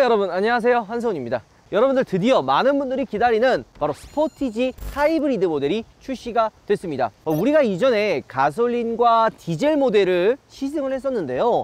여러분 안녕하세요, 한소훈입니다. 여러분들 드디어 많은 분들이 기다리는 바로 스포티지 하이브리드 모델이 출시가 됐습니다. 우리가 이전에 가솔린과 디젤 모델을 시승을 했었는데요,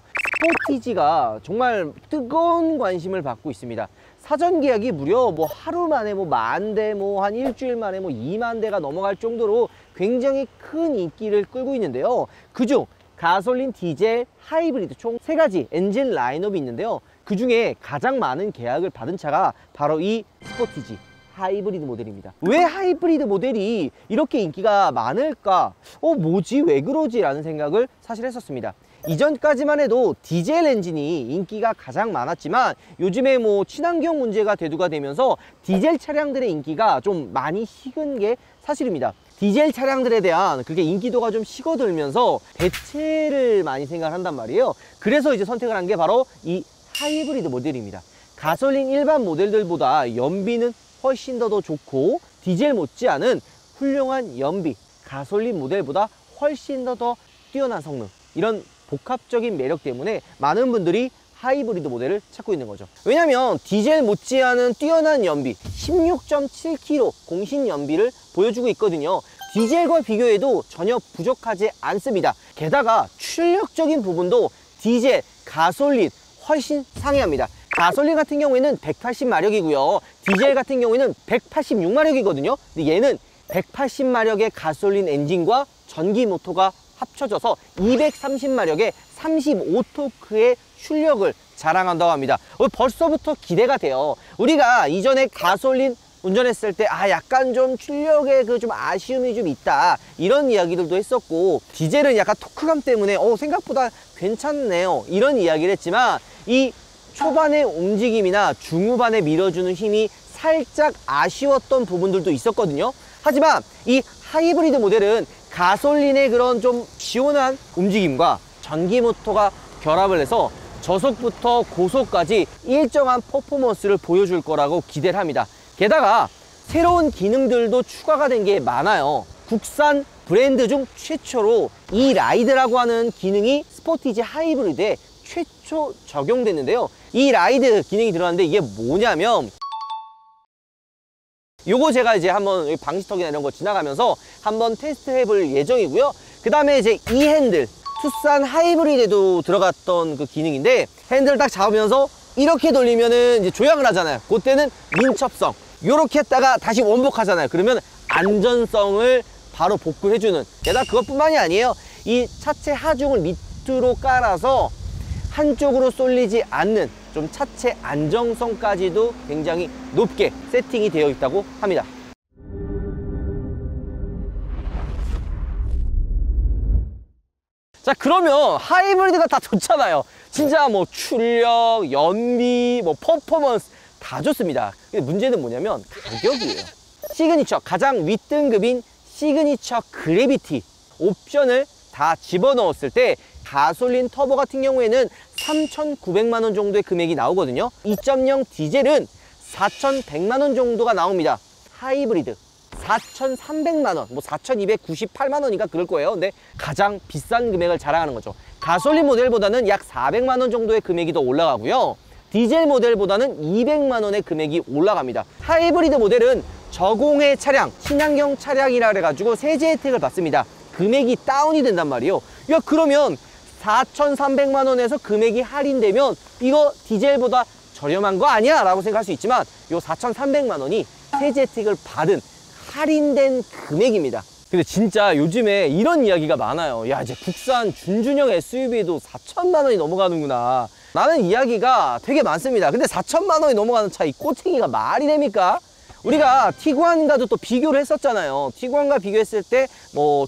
스포티지가 정말 뜨거운 관심을 받고 있습니다. 사전 계약이 무려 하루 만에 10,000대, 한 일주일 만에 20,000대가 넘어갈 정도로 굉장히 큰 인기를 끌고 있는데요. 그중 가솔린, 디젤, 하이브리드 총 3가지 엔진 라인업이 있는데요. 그 중에 가장 많은 계약을 받은 차가 바로 이 스포티지 하이브리드 모델입니다. 왜 하이브리드 모델이 이렇게 인기가 많을까? 뭐지? 왜 그러지? 라는 생각을 사실 했었습니다. 이전까지만 해도 디젤 엔진이 인기가 가장 많았지만 요즘에 친환경 문제가 대두가 되면서 디젤 차량들의 인기가 좀 많이 식은 게 사실입니다. 디젤 차량들에 대한 그게 인기도가 좀 식어들면서 대체를 많이 생각한단 말이에요. 그래서 이제 선택을 한 게 바로 이 하이브리드 모델입니다. 가솔린 일반 모델들보다 연비는 훨씬 더 좋고 디젤 못지않은 훌륭한 연비, 가솔린 모델보다 훨씬 더 뛰어난 성능, 이런 복합적인 매력 때문에 많은 분들이 하이브리드 모델을 찾고 있는 거죠. 왜냐면 디젤 못지않은 뛰어난 연비 16.7km 공신 연비를 보여주고 있거든요. 디젤과 비교해도 전혀 부족하지 않습니다. 게다가 출력적인 부분도 디젤, 가솔린 훨씬 상회합니다. 가솔린 같은 경우에는 180마력이고요 디젤 같은 경우에는 186마력이거든요 근데 얘는 180마력의 가솔린 엔진과 전기 모터가 합쳐져서 230마력의 35토크의 출력을 자랑한다고 합니다. 벌써부터 기대가 돼요. 우리가 이전에 가솔린 운전했을 때 약간 좀 출력에 좀 아쉬움이 좀 있다, 이런 이야기들도 했었고, 디젤은 약간 토크감 때문에 생각보다 괜찮네요, 이런 이야기를 했지만, 이 초반의 움직임이나 중후반에 밀어주는 힘이 살짝 아쉬웠던 부분들도 있었거든요. 하지만 이 하이브리드 모델은 가솔린의 그런 좀 시원한 움직임과 전기 모터가 결합을 해서 저속부터 고속까지 일정한 퍼포먼스를 보여줄 거라고 기대를 합니다. 게다가 새로운 기능들도 추가가 된 게 많아요. 국산 브랜드 중 최초로 이 라이드라고 하는 기능이 스포티지 하이브리드에 최초 적용됐는데요. 이 라이드 기능이 들어갔는데 이게 뭐냐면, 요거 제가 이제 한번 방지턱이나 이런 거 지나가면서 한번 테스트 해볼 예정이고요. 그 다음에 이제 이 핸들, 투싼 하이브리드에도 들어갔던 그 기능인데, 핸들 딱 잡으면서 이렇게 돌리면은 이제 조향을 하잖아요. 그때는 민첩성, 요렇게 했다가 다시 원복하잖아요. 그러면 안전성을 바로 복구해주는, 게다가 그것뿐만이 아니에요. 이 차체 하중을 밑으로 깔아서 한쪽으로 쏠리지 않는 좀 차체 안정성까지도 굉장히 높게 세팅이 되어 있다고 합니다. 자, 그러면 하이브리드가 다 좋잖아요. 진짜 출력, 연비, 퍼포먼스 다 좋습니다. 근데 문제는 뭐냐면 가격이에요. 시그니처, 가장 윗등급인 시그니처 그래비티 옵션을 다 집어넣었을 때 가솔린 터보 같은 경우에는 3,900만 원 정도의 금액이 나오거든요. 2.0 디젤은 4,100만 원 정도가 나옵니다. 하이브리드 4,300만 원, 4,298만 원인가 그럴 거예요. 근데 가장 비싼 금액을 자랑하는 거죠. 가솔린 모델보다는 약 400만 원 정도의 금액이 더 올라가고요. 디젤 모델보다는 200만 원의 금액이 올라갑니다. 하이브리드 모델은 저공해 차량, 친환경 차량이라 그래가지고 세제 혜택을 받습니다. 금액이 다운이 된단 말이에요. 그러면 4,300만 원에서 금액이 할인되면 이거 디젤보다 저렴한 거 아니야? 라고 생각할 수 있지만, 요 4,300만 원이 세제 혜택을 받은 할인된 금액입니다. 근데 진짜 요즘에 이런 이야기가 많아요. 이제 국산 준준형 SUV에도 4천만 원이 넘어가는구나, 라는 이야기가 되게 많습니다. 근데 4천만 원이 넘어가는 차, 이 꼬챙이가 말이 됩니까? 우리가 티구안과도 또 비교를 했었잖아요. 티구안과 비교했을 때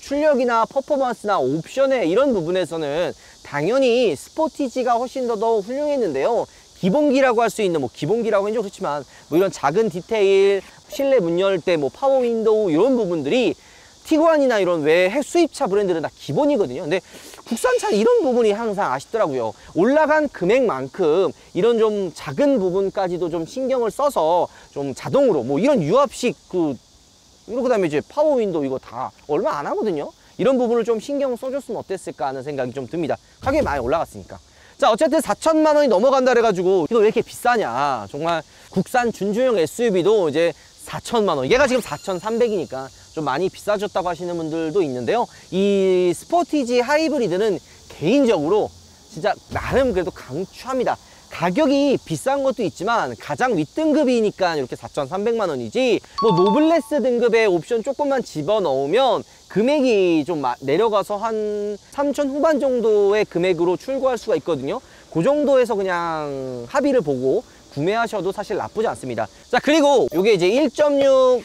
출력이나 퍼포먼스나 옵션의 이런 부분에서는 당연히 스포티지가 훨씬 더 훌륭했는데요. 기본기라고 할 수 있는, 기본기라고 하긴 좀 그렇지만 이런 작은 디테일, 실내 문 열 때 파워 윈도우, 이런 부분들이 티구안이나 이런 외 수입차 브랜드는 다 기본이거든요. 근데 국산차는 이런 부분이 항상 아쉽더라고요. 올라간 금액만큼 이런 좀 작은 부분까지도 좀 신경을 써서 좀 자동으로 이런 유압식 그다음에 이제 파워 윈도우 이거 다 얼마 안 하거든요. 이런 부분을 좀 신경 써줬으면 어땠을까 하는 생각이 좀 듭니다. 가격이 많이 올라갔으니까. 자, 어쨌든 4천만 원이 넘어간다 그래가지고 이거 왜 이렇게 비싸냐. 정말 국산 준중형 SUV도 이제 4천만 원. 얘가 지금 4,300이니까 좀 많이 비싸졌다고 하시는 분들도 있는데요. 이 스포티지 하이브리드는 개인적으로 진짜 나름 그래도 강추합니다. 가격이 비싼 것도 있지만 가장 윗등급이니까 이렇게 4,300만 원이지, 뭐 노블레스 등급의 옵션 조금만 집어넣으면 금액이 좀 내려가서 한 3천 후반 정도의 금액으로 출고할 수가 있거든요. 그 정도에서 그냥 합의를 보고 구매하셔도 사실 나쁘지 않습니다. 자, 그리고 이게 이제 1.6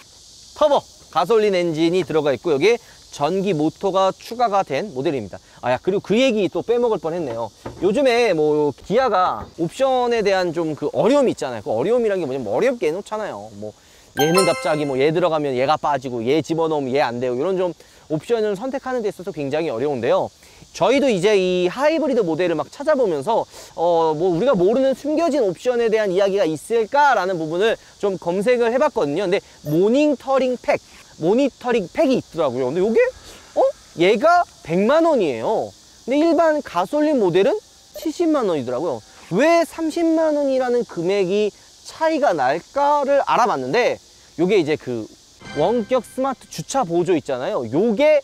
터보 가솔린 엔진이 들어가 있고 여기에 전기 모터가 추가가 된 모델입니다. 아, 야, 그리고 그 얘기 또 빼먹을 뻔했네요. 요즘에 뭐 기아가 옵션에 대한 좀 그 어려움이 있잖아요. 그 어려움이란 게 뭐냐면 어렵게 해놓잖아요. 뭐 얘는 갑자기 뭐 얘 들어가면 얘가 빠지고 얘 집어넣으면 얘 안 되고 이런 좀 옵션을 선택하는 데 있어서 굉장히 어려운데요. 저희도 이제 이 하이브리드 모델을 막 찾아보면서 뭐 우리가 모르는 숨겨진 옵션에 대한 이야기가 있을까라는 부분을 좀 검색을 해봤거든요. 근데 모니터링 팩이 있더라고요. 근데 요게 얘가 100만 원이에요. 근데 일반 가솔린 모델은 70만 원이더라고요. 왜 30만 원이라는 금액이 차이가 날까를 알아봤는데, 요게 이제 그 원격 스마트 주차 보조 있잖아요. 요게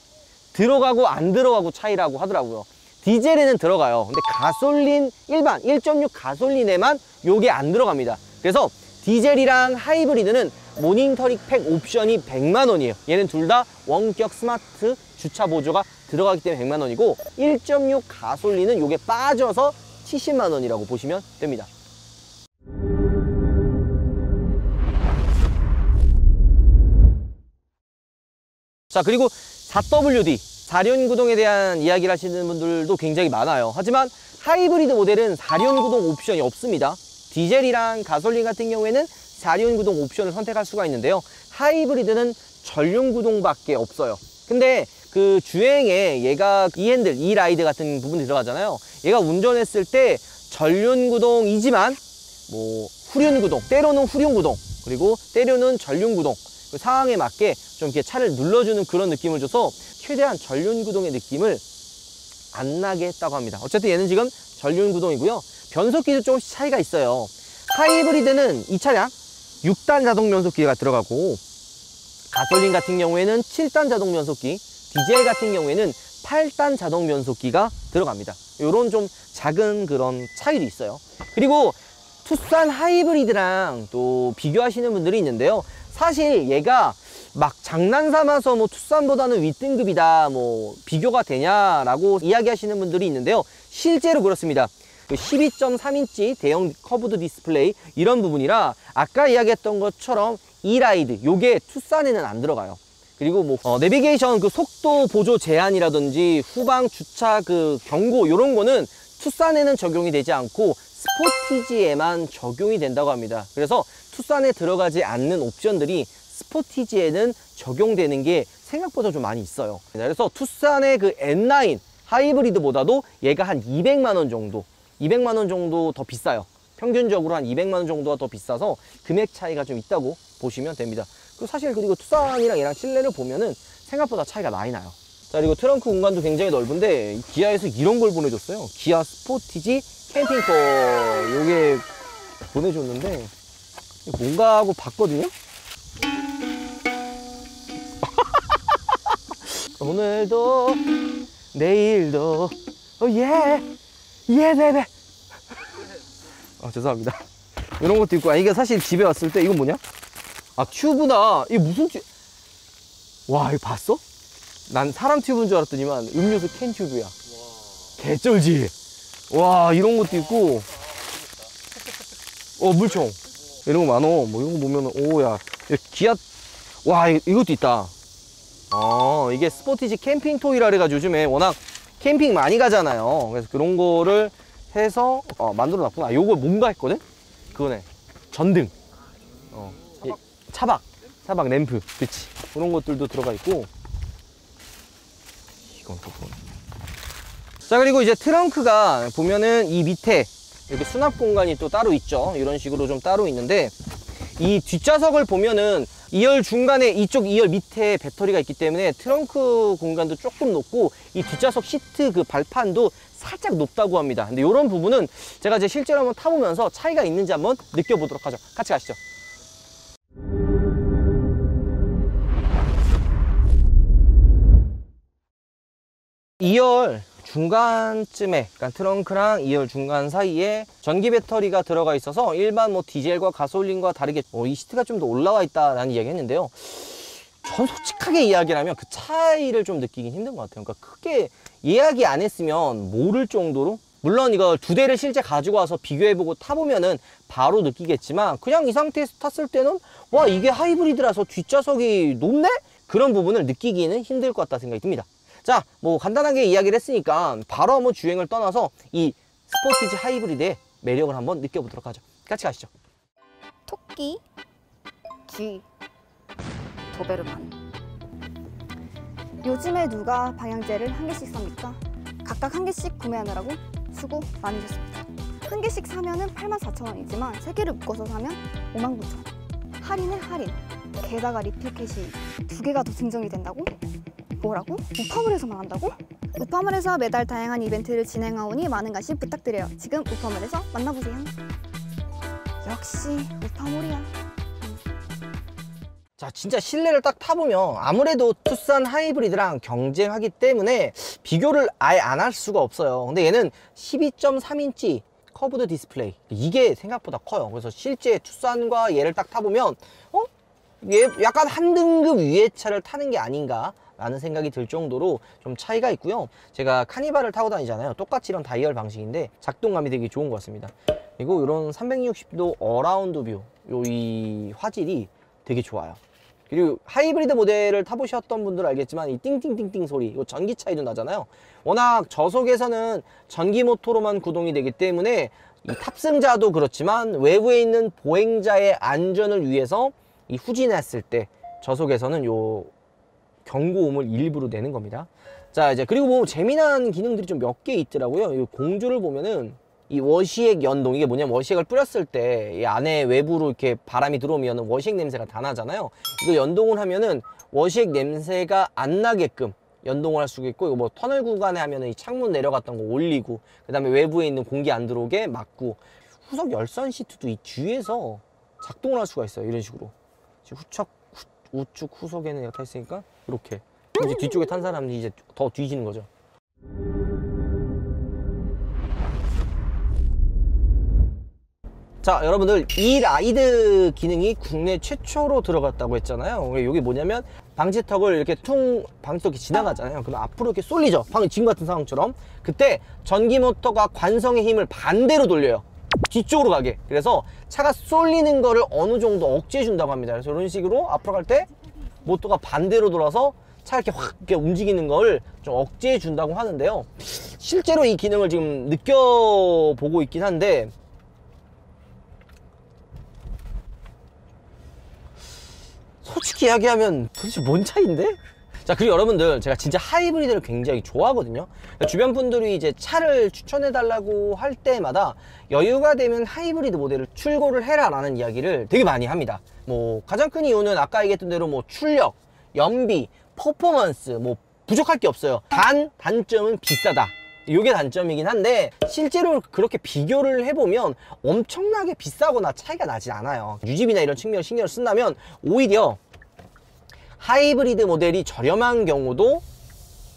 들어가고 안 들어가고 차이라고 하더라고요. 디젤에는 들어가요. 근데 가솔린 일반 1.6 가솔린에만 요게 안 들어갑니다. 그래서 디젤이랑 하이브리드는 모니터링 팩 옵션이 100만 원이에요. 얘는 둘 다 원격 스마트 주차 보조가 들어가기 때문에 100만 원이고 1.6 가솔린은 요게 빠져서 70만 원이라고 보시면 됩니다. 자, 그리고 4WD 4륜구동에 대한 이야기를 하시는 분들도 굉장히 많아요. 하지만 하이브리드 모델은 4륜구동 옵션이 없습니다. 디젤이랑 가솔린 같은 경우에는 4륜구동 옵션을 선택할 수가 있는데요. 하이브리드는 전륜구동밖에 없어요. 근데 그 주행에 얘가 이핸들, 이라이드 같은 부분이 들어가잖아요. 얘가 운전했을 때 전륜구동이지만 뭐 후륜구동, 때로는 후륜구동, 그리고 때로는 전륜구동, 그 상황에 맞게 좀 이렇게 차를 눌러주는 그런 느낌을 줘서 최대한 전륜구동의 느낌을 안 나게 했다고 합니다. 어쨌든 얘는 지금 전륜구동이고요. 변속기도 조금씩 차이가 있어요. 하이브리드는 이 차량 6단 자동 변속기가 들어가고, 가솔린 같은 경우에는 7단 자동 변속기, 디젤 같은 경우에는 8단 자동 변속기가 들어갑니다. 이런 좀 작은 그런 차이도 있어요. 그리고 투싼 하이브리드랑 또 비교하시는 분들이 있는데요. 사실 얘가 막 장난 삼아서 뭐 투싼보다는 윗등급이다, 뭐 비교가 되냐라고 이야기하시는 분들이 있는데요. 실제로 그렇습니다. 12.3인치 대형 커브드 디스플레이 이런 부분이라 아까 이야기했던 것처럼 이라이드 요게 투싼에는 안 들어가요. 그리고 뭐 내비게이션 그 속도 보조 제한이라든지 후방 주차 그 경고 이런 거는 투싼에는 적용이 되지 않고 스포티지에만 적용이 된다고 합니다. 그래서 투싼에 들어가지 않는 옵션들이 스포티지에는 적용되는 게 생각보다 좀 많이 있어요. 그래서 투싼의 그 N9 하이브리드보다도 얘가 한 200만 원 정도, 200만 원 정도 더 비싸요. 평균적으로 한 200만 원 정도가 더 비싸서 금액 차이가 좀 있다고 보시면 됩니다. 그리고 사실 그리고 투싼이랑 얘랑 실내를 보면은 생각보다 차이가 많이 나요. 자, 그리고 트렁크 공간도 굉장히 넓은데 기아에서 이런 걸 보내줬어요. 기아 스포티지 캠핑카 요게 보내줬는데 뭔가 하고 봤거든요. 오늘도 내일도 예 베베. 죄송합니다. 이런 것도 있고. 이게 사실 집에 왔을 때 이건 뭐냐? 튜브다. 이게 무슨 와, 이거 봤어? 난 사람 튜브인 줄 알았더니만 음료수 캔 튜브야. 개쩔지? 와, 이런 것도 있고. 물총 이런 거 많어. 뭐 이런 거 보면은 오야 기아. 와, 이것도 있다. 이게 스포티지 캠핑 토이라 그래가지고 요즘에 워낙 캠핑 많이 가잖아요. 그래서 그런 거를 해서 만들어 놨구나. 요거 뭔가 했거든? 그거네. 전등. 차박 램프. 그치. 그런 것들도 들어가 있고. 이건 또 뭐네. 자, 그리고 이제 트렁크가 보면은 이 밑에 이렇게 수납 공간이 또 따로 있죠. 이런 식으로 좀 따로 있는데 이 뒷좌석을 보면은 2열 중간에 이쪽 2열 밑에 배터리가 있기 때문에 트렁크 공간도 조금 높고 이 뒷좌석 시트 그 발판도 살짝 높다고 합니다. 근데 이런 부분은 제가 이제 실제로 한번 타보면서 차이가 있는지 한번 느껴보도록 하죠. 같이 가시죠. 2열 중간쯤에, 그러니까 트렁크랑 2열 중간 사이에 전기 배터리가 들어가 있어서 일반 뭐 디젤과 가솔린과 다르게 이 시트가 좀 더 올라와 있다라는 이야기 했는데요. 전 솔직하게 이야기를 하면 그 차이를 좀 느끼긴 힘든 것 같아요. 그러니까 크게 이야기 안 했으면 모를 정도로, 물론 이거 두 대를 실제 가지고 와서 비교해보고 타보면은 바로 느끼겠지만 그냥 이 상태에서 탔을 때는 와, 이게 하이브리드라서 뒷좌석이 높네? 그런 부분을 느끼기는 힘들 것 같다 생각이 듭니다. 자, 뭐 간단하게 이야기를 했으니까 바로 한번 주행을 떠나서 이 스포티지 하이브리드의 매력을 한번 느껴보도록 하죠. 같이 가시죠. 토끼, 쥐, 도베르만. 요즘에 누가 방향제를 한 개씩 삽니까? 각각 한 개씩 구매하느라고 수고 많으셨습니다. 한 개씩 사면은 84,000원이지만 세 개를 묶어서 사면 59,000원. 할인에 할인. 게다가 리필 캣이 두 개가 더 증정이 된다고? 뭐라고? 우파몰에서만 한다고? 우파몰에서 매달 다양한 이벤트를 진행하오니 많은 관심 부탁드려요. 지금 우파몰에서 만나보세요. 역시 우파몰이야. 자, 진짜 실내를 딱 타보면 아무래도 투싼 하이브리드랑 경쟁하기 때문에 비교를 아예 안 할 수가 없어요. 근데 얘는 12.3인치 커브드 디스플레이, 이게 생각보다 커요. 그래서 실제 투싼과 얘를 딱 타보면 얘 약간 한 등급 위의 차를 타는 게 아닌가 라는 생각이 들 정도로 좀 차이가 있고요. 제가 카니발을 타고 다니잖아요. 똑같이 이런 다이얼 방식인데 작동감이 되게 좋은 것 같습니다. 그리고 이런 360도 어라운드 뷰, 이 화질이 되게 좋아요. 그리고 하이브리드 모델을 타보셨던 분들은 알겠지만 이 띵띵띵띵 소리, 이 전기 차이도 나잖아요. 워낙 저속에서는 전기 모터로만 구동이 되기 때문에 이 탑승자도 그렇지만 외부에 있는 보행자의 안전을 위해서 이 후진했을 때 저속에서는 요 경고음을 일부러 내는 겁니다. 자, 이제 그리고 뭐 재미난 기능들이 좀 몇 개 있더라고요. 이 공조를 보면은 이 워시액 연동, 이게 뭐냐면 워시액을 뿌렸을 때 이 안에 외부로 이렇게 바람이 들어오면 워시액 냄새가 다 나잖아요. 이거 연동을 하면은 워시액 냄새가 안 나게끔 연동을 할 수가 있고, 이거 뭐 터널 구간에 하면은 이 창문 내려갔던 거 올리고, 그 다음에 외부에 있는 공기 안 들어오게 막고, 후석 열선 시트도 이 뒤에서 작동을 할 수가 있어요. 이런 식으로. 지금 우측 후석에는 내가 타 있으니까 이렇게 이제 뒤쪽에 탄 사람이 이제 더 뒤지는 거죠. 자, 여러분들, 이 라이드 기능이 국내 최초로 들어갔다고 했잖아요. 이게 뭐냐면 방지턱을 이렇게 방지턱이 지나가잖아요. 그럼 앞으로 이렇게 쏠리죠. 방금 지금 같은 상황처럼. 그때 전기 모터가 관성의 힘을 반대로 돌려요. 뒤쪽으로 가게. 그래서 차가 쏠리는 거를 어느 정도 억제해 준다고 합니다. 그래서 이런 식으로 앞으로 갈 때 모터가 반대로 돌아서 차 이렇게 확 이렇게 움직이는 걸 좀 억제해 준다고 하는데요. 실제로 이 기능을 지금 느껴보고 있긴 한데, 솔직히 이야기하면 도대체 뭔 차이인데? 자, 그리고 여러분들, 제가 진짜 하이브리드를 굉장히 좋아하거든요. 주변 분들이 이제 차를 추천해 달라고 할 때마다 여유가 되면 하이브리드 모델을 출고를 해라 라는 이야기를 되게 많이 합니다. 뭐 가장 큰 이유는 아까 얘기했던 대로 뭐 출력, 연비, 퍼포먼스 뭐 부족할 게 없어요. 단점은 비싸다. 이게 단점이긴 한데, 실제로 그렇게 비교를 해보면 엄청나게 비싸거나 차이가 나지 않아요. 유지비나 이런 측면을 신경을 쓴다면 오히려 하이브리드 모델이 저렴한 경우도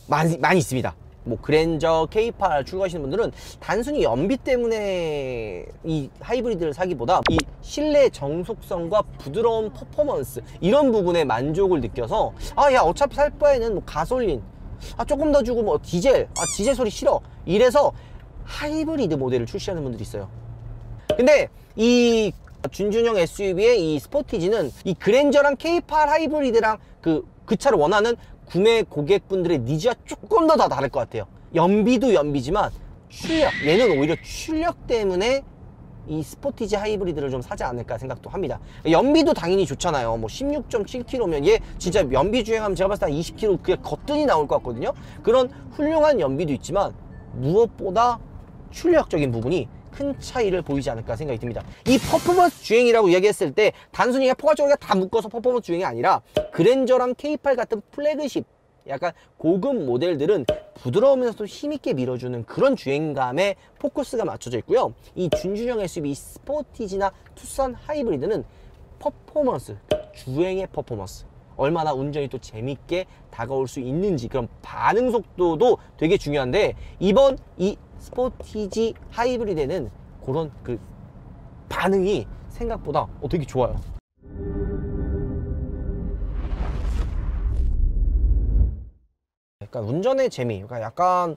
많이 있습니다. 뭐 그랜저, K8 출고하시는 분들은 단순히 연비 때문에 이 하이브리드를 사기보다 이 실내 정속성과 부드러운 퍼포먼스, 이런 부분에 만족을 느껴서 야, 어차피 살 바에는 뭐 가솔린 조금 더 주고 뭐 디젤 소리 싫어, 이래서 하이브리드 모델을 출시하는 분들이 있어요. 근데 이 준준형 SUV의 이 스포티지는 이 그랜저랑 K8 하이브리드랑 그 차를 원하는 구매 고객분들의 니즈가 조금 더 다를 것 같아요. 연비도 연비지만 출력, 얘는 오히려 출력 때문에 이 스포티지 하이브리드를 좀 사지 않을까 생각도 합니다. 연비도 당연히 좋잖아요. 뭐 16.7km면 얘 진짜 연비 주행하면 제가 봤을 때 한 20km 그냥 거뜬히 나올 것 같거든요. 그런 훌륭한 연비도 있지만 무엇보다 출력적인 부분이 큰 차이를 보이지 않을까 생각이 듭니다. 이 퍼포먼스 주행이라고 이야기했을 때 단순히 그냥 포가토가 다 묶어서 퍼포먼스 주행이 아니라 그랜저랑 K8 같은 플래그십 약간 고급 모델들은 부드러우면서도 힘있게 밀어주는 그런 주행감에 포커스가 맞춰져 있고요. 이 준준형 SUV 스포티지나 투싼 하이브리드는 퍼포먼스, 주행의 퍼포먼스, 얼마나 운전이 또 재밌게 다가올 수 있는지 그런 반응 속도도 되게 중요한데, 이번 이 스포티지 하이브리드에는 그런 그 반응이 생각보다 되게 좋아요. 약간 운전의 재미, 그러니까 약간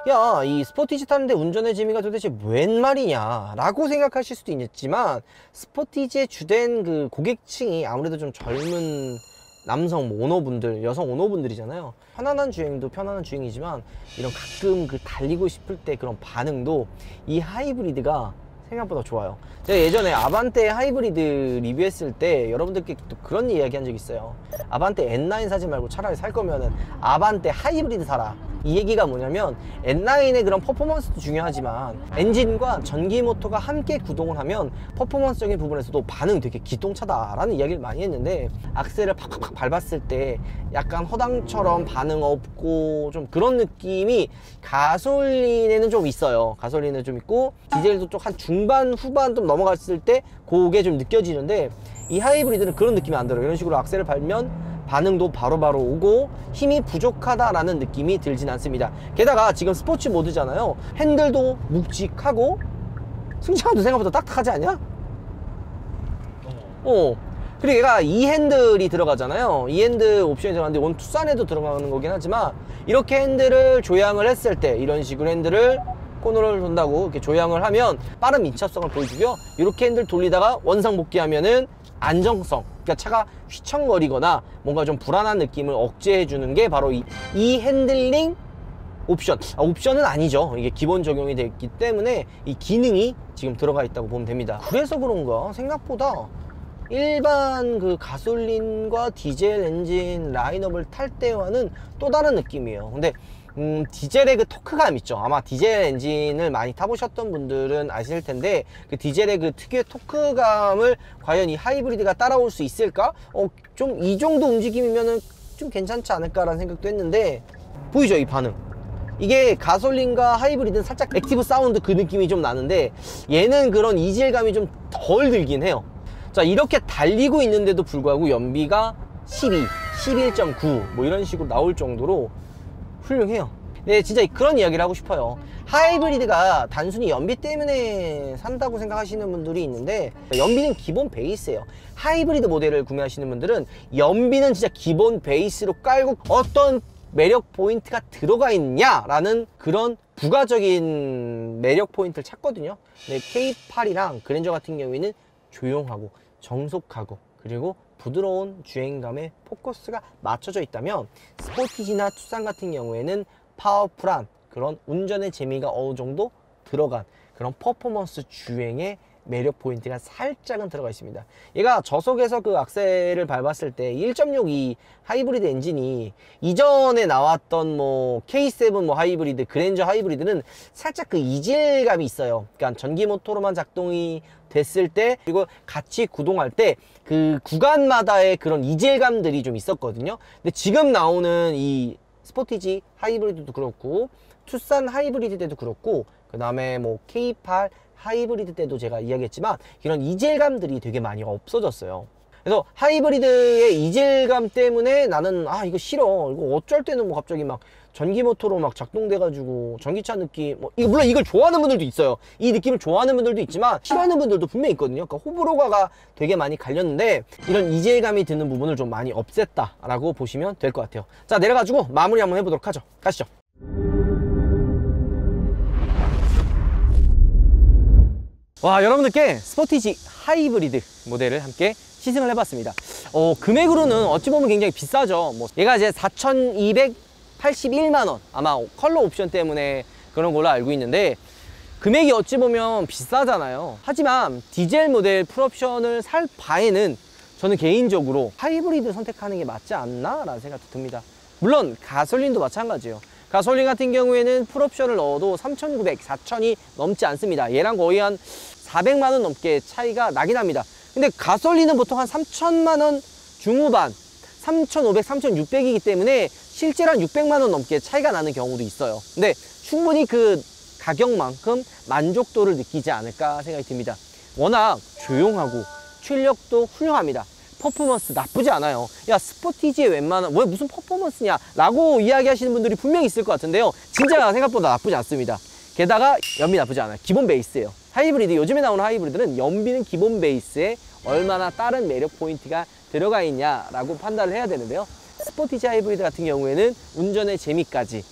야, 이 스포티지 타는데 운전의 재미가 도대체 웬 말이냐 라고 생각하실 수도 있겠지만, 스포티지의 주된 그 고객층이 아무래도 좀 젊은 남성 오너분들, 여성 오너분들이잖아요. 편안한 주행도 편안한 주행이지만 이런 가끔 그 달리고 싶을 때 그런 반응도 이 하이브리드가 생각보다 좋아요. 제가 예전에 아반떼 하이브리드 리뷰했을 때 여러분들께 또 그런 이야기 한 적 있어요. 아반떼 N9 사지 말고 차라리 살 거면은 아반떼 하이브리드 사라. 이 얘기가 뭐냐면, N9의 그런 퍼포먼스도 중요하지만 엔진과 전기 모터가 함께 구동을 하면 퍼포먼스적인 부분에서도 반응 되게 기똥차다라는 이야기를 많이 했는데, 악셀을 팍팍팍 밟았을 때 약간 허당처럼 반응 없고 좀 그런 느낌이 가솔린에는 좀 있어요. 가솔린은 좀 있고 디젤도 좀 한 중반 후반 좀 넘어갔을 때 그게 좀 느껴지는데, 이 하이브리드는 그런 느낌이 안 들어요. 이런 식으로 악셀을 밟으면 반응도 바로바로 오고 힘이 부족하다라는 느낌이 들진 않습니다. 게다가 지금 스포츠 모드잖아요. 핸들도 묵직하고 승차감도 생각보다 딱딱하지 않냐? 그리고 얘가 이 핸들이 들어가잖아요. 이 핸들 옵션이 들어가는데 원 투싼에도 들어가는 거긴 하지만, 이렇게 핸들을 조향을 했을 때 이런 식으로 핸들을 코너를 돈다고 이렇게 조향을 하면 빠른 민첩성을 보여주고요. 이렇게 핸들 돌리다가 원상복귀 하면은 안정성, 그러니까 차가 휘청거리거나 뭔가 좀 불안한 느낌을 억제해 주는 게 바로 이 핸들링 옵션. 옵션은 아니죠. 이게 기본 적용이 되어 있기 때문에 이 기능이 지금 들어가 있다고 보면 됩니다. 그래서 그런가 생각보다 일반 그 가솔린과 디젤 엔진 라인업을 탈 때와는 또 다른 느낌이에요. 근데 디젤의 그 토크감 있죠. 아마 디젤 엔진을 많이 타보셨던 분들은 아실 텐데, 그 디젤의 그 특유의 토크감을 과연 이 하이브리드가 따라올 수 있을까? 좀 이 정도 움직임이면은 좀 괜찮지 않을까라는 생각도 했는데, 보이죠, 이 반응. 이게 가솔린과 하이브리드는 살짝 액티브 사운드 그 느낌이 좀 나는데, 얘는 그런 이질감이 좀 덜 들긴 해요. 자, 이렇게 달리고 있는데도 불구하고 연비가 12, 11.9 뭐 이런 식으로 나올 정도로 훌륭해요. 네, 진짜 그런 이야기를 하고 싶어요. 하이브리드가 단순히 연비 때문에 산다고 생각하시는 분들이 있는데, 연비는 기본 베이스예요. 하이브리드 모델을 구매하시는 분들은 연비는 진짜 기본 베이스로 깔고 어떤 매력 포인트가 들어가 있냐라는 그런 부가적인 매력 포인트를 찾거든요. 근데 K8이랑 그랜저 같은 경우에는 조용하고 정속하고 그리고 부드러운 주행감에 포커스가 맞춰져 있다면, 스포티지나 투싼 같은 경우에는 파워풀한 그런 운전의 재미가 어느 정도 들어간 그런 퍼포먼스 주행의 매력 포인트가 살짝은 들어가 있습니다. 얘가 저속에서 그 악셀을 밟았을 때 1.6이 하이브리드 엔진이 이전에 나왔던 뭐 K7 뭐 하이브리드, 그랜저 하이브리드는 살짝 그 이질감이 있어요. 그러니까 전기 모터로만 작동이 됐을 때, 그리고 같이 구동할 때 그 구간마다의 그런 이질감들이 좀 있었거든요. 근데 지금 나오는 이 스포티지 하이브리드도 그렇고 투싼 하이브리드 때도 그렇고 그 다음에 뭐 K8 하이브리드 때도 제가 이야기했지만, 이런 이질감들이 되게 많이 없어졌어요. 그래서 하이브리드의 이질감 때문에 나는 이거 싫어, 이거 어쩔 때는 뭐 갑자기 막 전기 모터로 막 작동돼 가지고 전기차 느낌, 물론 이걸 좋아하는 분들도 있어요. 이 느낌을 좋아하는 분들도 있지만 싫어하는 분들도 분명히 있거든요. 그러니까 호불호가 되게 많이 갈렸는데, 이런 이질감이 드는 부분을 좀 많이 없앴다 라고 보시면 될 것 같아요. 자, 내려가지고 마무리 한번 해보도록 하죠. 가시죠. 와, 여러분들께 스포티지 하이브리드 모델을 함께 시승을 해봤습니다. 금액으로는 어찌 보면 굉장히 비싸죠. 얘가 이제 4,281만 원, 아마 컬러 옵션 때문에 그런 걸로 알고 있는데, 금액이 어찌 보면 비싸잖아요. 하지만 디젤 모델 풀옵션을 살 바에는 저는 개인적으로 하이브리드 선택하는 게 맞지 않나 라는 생각도 듭니다. 물론 가솔린도 마찬가지예요. 가솔린 같은 경우에는 풀옵션을 넣어도 3,900, 4,000이 넘지 않습니다. 얘랑 거의 한 400만 원 넘게 차이가 나긴 합니다. 근데 가솔린은 보통 한 3천만 원 중후반, 3,500, 3,600이기 때문에 실제로 한 600만 원 넘게 차이가 나는 경우도 있어요. 근데 충분히 그 가격만큼 만족도를 느끼지 않을까 생각이 듭니다. 워낙 조용하고 출력도 훌륭합니다. 퍼포먼스 나쁘지 않아요. 야, 스포티지에 웬만한 왜 무슨 퍼포먼스냐 라고 이야기하시는 분들이 분명히 있을 것 같은데요, 진짜 생각보다 나쁘지 않습니다. 게다가 연비 나쁘지 않아요. 기본 베이스예요. 하이브리드, 요즘에 나오는 하이브리드는 연비는 기본 베이스에 얼마나 다른 매력 포인트가 들어가 있냐라고 판단을 해야 되는데요, 스포티지 하이브리드 같은 경우에는 운전의 재미까지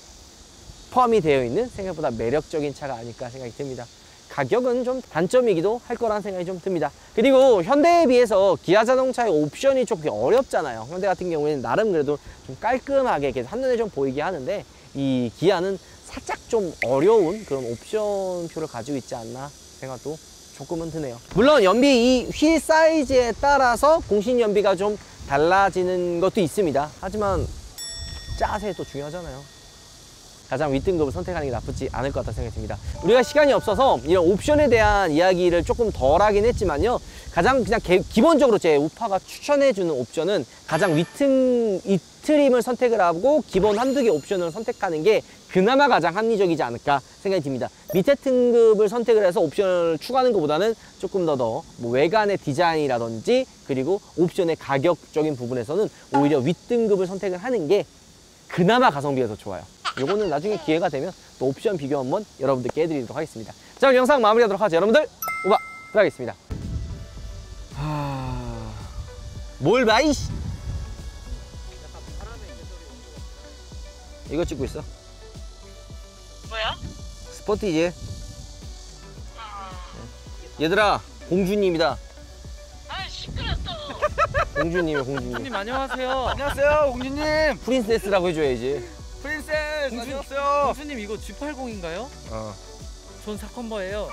포함이 되어 있는 생각보다 매력적인 차가 아닐까 생각이 듭니다. 가격은 좀 단점이기도 할 거라는 생각이 좀 듭니다. 그리고 현대에 비해서 기아 자동차의 옵션이 조금 어렵잖아요. 현대 같은 경우에는 나름 그래도 좀 깔끔하게 이렇게 한눈에 좀 보이게 하는데, 이 기아는 살짝 좀 어려운 그런 옵션표를 가지고 있지 않나 생각도 조금은 드네요. 물론 연비 이 휠 사이즈에 따라서 공신 연비가 좀 달라지는 것도 있습니다. 하지만 짜세도 중요하잖아요. 가장 윗등급을 선택하는 게 나쁘지 않을 것 같다는 생각이 듭니다. 우리가 시간이 없어서 이런 옵션에 대한 이야기를 조금 덜 하긴 했지만요, 가장 그냥 기본적으로 제 우파가 추천해주는 옵션은 가장 윗트림을 선택을 하고 기본 한두 개 옵션을 선택하는 게 그나마 가장 합리적이지 않을까 생각이 듭니다. 밑에 등급을 선택을 해서 옵션을 추가하는 것보다는 조금 더 뭐 외관의 디자인이라든지 그리고 옵션의 가격적인 부분에서는 오히려 윗등급을 선택을 하는 게 그나마 가성비가 더 좋아요. 요거는 나중에 기회가 되면 또 옵션 비교 한번 여러분들께 해드리도록 하겠습니다. 자, 그럼 영상 마무리하도록 하죠. 여러분들 오바 들어가겠습니다. 뭘 봐, 이씨. 이거 찍고 있어. 뭐야? 스포티지. 얘들아, 공주님이다. 아 시끄럽다. 공주님이야, 공주님. 공주님 안녕하세요. 안녕하세요, 공주님. 프린세스라고 해줘야지. 프린세스, 안녕하세요. 공주님 이거 G80인가요? 어. 전 사컨버예요.